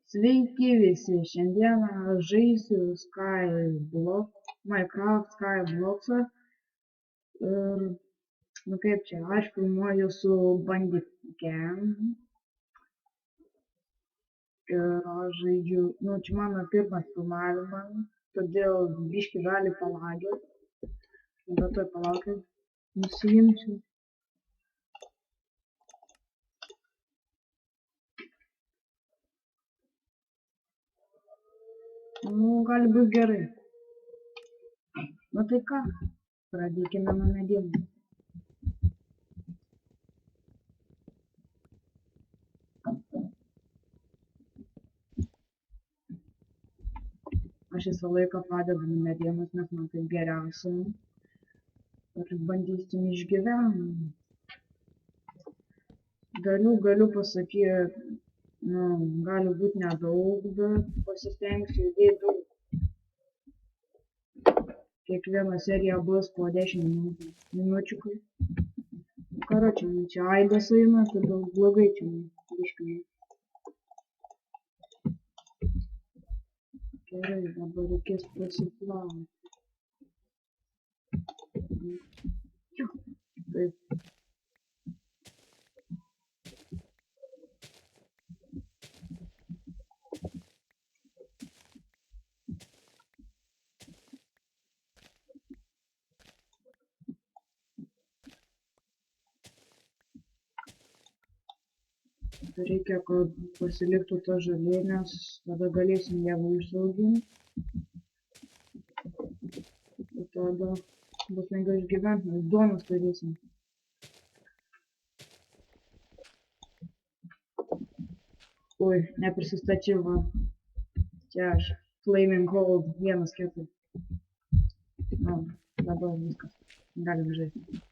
Sveiki visi, šiandieną aš žaisiu Minecraft Skyblocksą ir, kaip čia, aš filmuoju su Bandicam ir aš žaidžiu, čia mano pirmas filmavimas, todėl biškį gali palagėt, bet tuoj palaukit, nusiimsiu. Gali būti gerai. Tai ką, pradėkime nuo medienos. Aš visą laiką padedu nuo medienos, nes man taip geriausia. Ir bandysim išgyventi. Galiu pasakyti, gali būti nedaug, bet pasistengsiu įdėti daug. Kiekviena serija bus po 10 minučių. Karočią, čia aidas eina, tada blogai čia biškai. Gerai, dabar reikės prasiplauti. Taip. Reikia, kad pasiliktų ta žalė, nes tada galėsim ją užsiauginti. Ir tada bus lengviau išgyventi, nes duonos turėsim. Oi, neprisistačiau, va. Čia aš. Flaming Cold 1.4. Dabar viskas. Galim žaisti.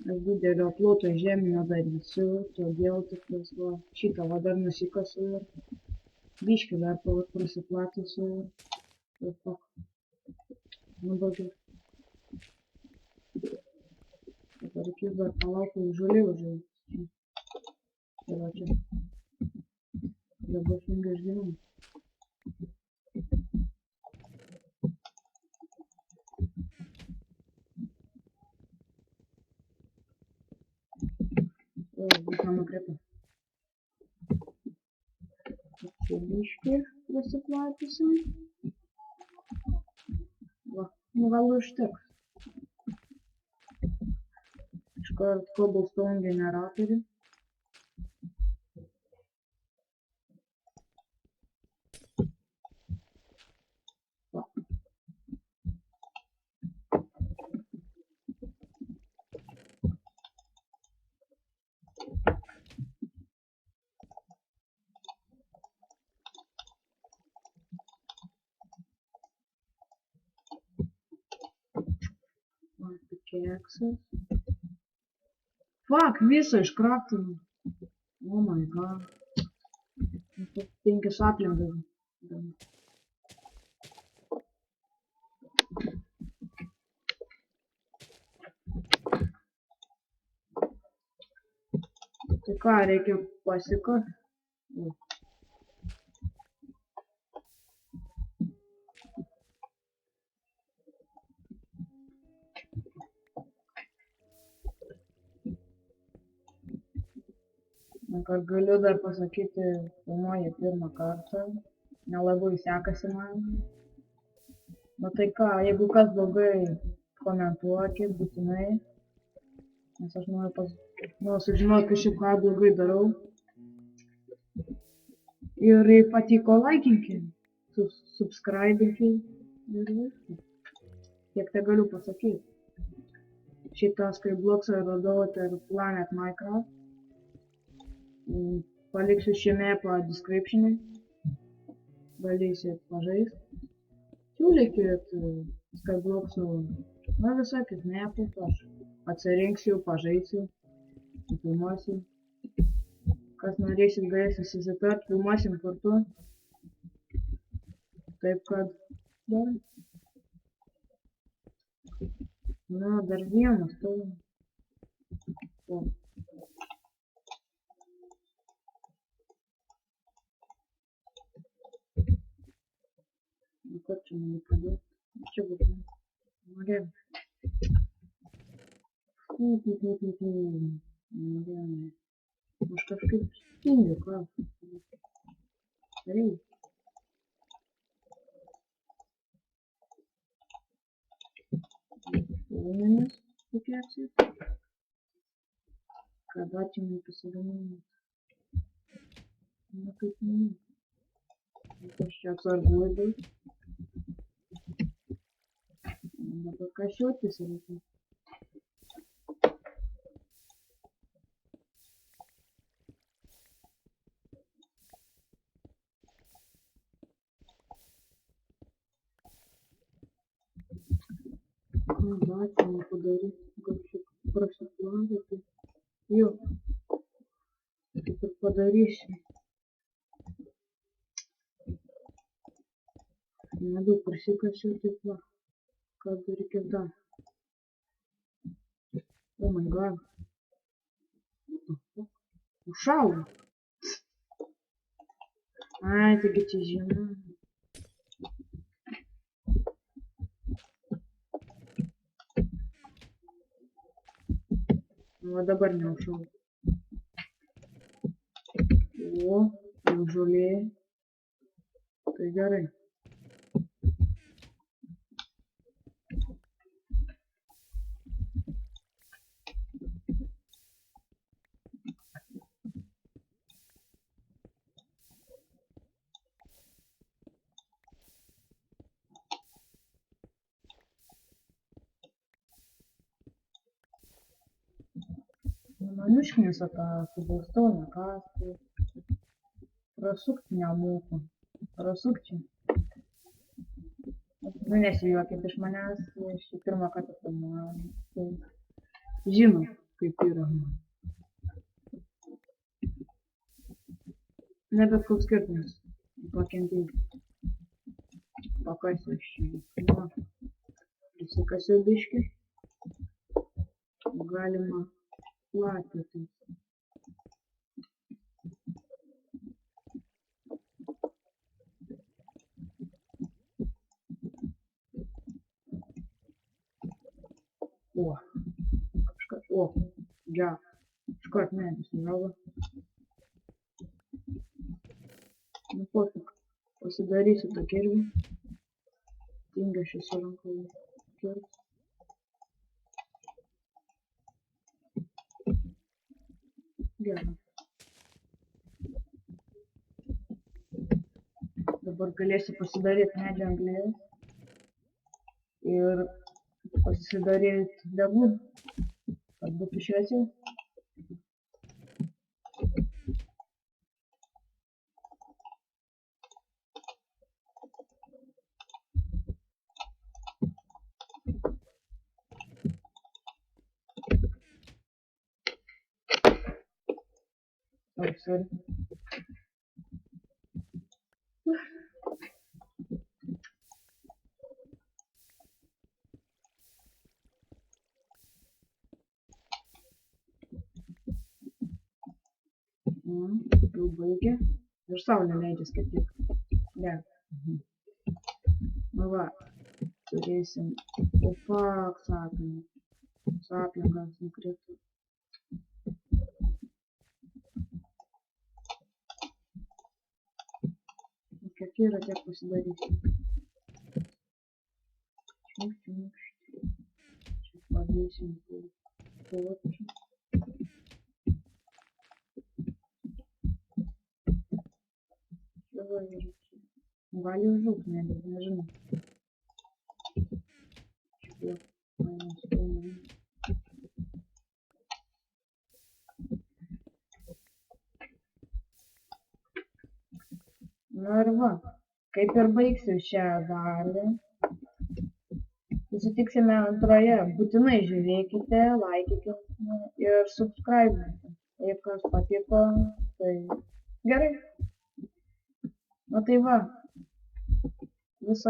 Aš didelio ploto žemę nedarysiu, todėl tik šitą va dar nusikasu ir biškį dar prasiplatysiu ir tok. Daugiau. Dabar reikės dar palaukti žolė užauginti. Tai va čia. Dabar lengviau išgyventi. Visą nukrito. Čia biškį prasiplatysim. Va, gal užteks. Iškart cobblestone generatorių. Pickaxes. Fuck, visą iškraftinau. Oh my god. 5 aplinkas. Tai ką, reikia pasikart. Kad galiu dar pasakyti, filmuoju pirmą kartą, nelabai sekasi man. Tai ką, jeigu kas blogai, komentuokit būtinai, nes aš noriu sužinoti, kad šiaip ką blogai darau. Ir jei patiko, laikinkit, subscribinkit ir viskas. Tiek tai galiu pasakyti. Šitą Skyblocksą radau per Planet Minecraft. Paliksiu šį mapą description'e. Galėsit pažaisti. Siūlykit Skyblocksų, visokius mapus, aš atsirinksiu, pažaisiu, filmuosiu. Kas norėsit, galėsit susitart, filmuosim kartu. Taip kad, gerai. Na, dar vienas turim. O. Nu, ko čia man padėt? Čia būtų. Nu, gerai. Nu, gerai. Aš kažkaip tingiu, ką? Reikia. Ūminis tikėčiai. Kada čia man pasigaminti? Nu, kaip ne. Aš čia atsarguoju daug. Dabar kašiuotis reikia. Ką čia man padaryti? Gal čia prasiplavinti? Jo. Taip ir padarysiu. Nedaug prasikasiu, taip va. Ką reikia dar? Oh my god. Užšalo. Ai, taigi čia žiema. Va dabar neužšalo. O, jau žolė. Tai gerai. Maniškinis tą kubilstoną kasti. Prasukti nemoku. Prasuk čia. Nu, nesijuokit iš manęs, aš čia pirmą kartą filmuoju. Tai žinau, kaip yra. Ne bet koks skirtumas. Pakentėti. Pakasiu aš čia. Va. Prisikasiu biškį. Galima platyti. O, kažkas, o, geras. Iškart medis užaugo. Nu, pofik. Pasidarysiu tą kirvį. Tinga aš esu rankoje kirvis. Gerai. Dabar galėsiu pasidaryti medžio anglės. Ir pasidaryti degų, kad būtų šviesiau. Oh, sorry. Jau baigė. Ir saulė leidžias kaip tik. Ne. Nu va. Turėsim. O fuck, saplingas. Saplingas nukrito. Kiek yra, tiek pasidarysiu. Šmukšti. Čia padėsim. Palačiu. Gali užžūt, nežinau. Šiek Nu ir va, kaip ir baigsiu šią dalį. Susitiksime antroje. Būtinai žiūrėkite, laikykite ir subscribekite. Jeigu kas patiko, tai gerai. Nu tai va. Viso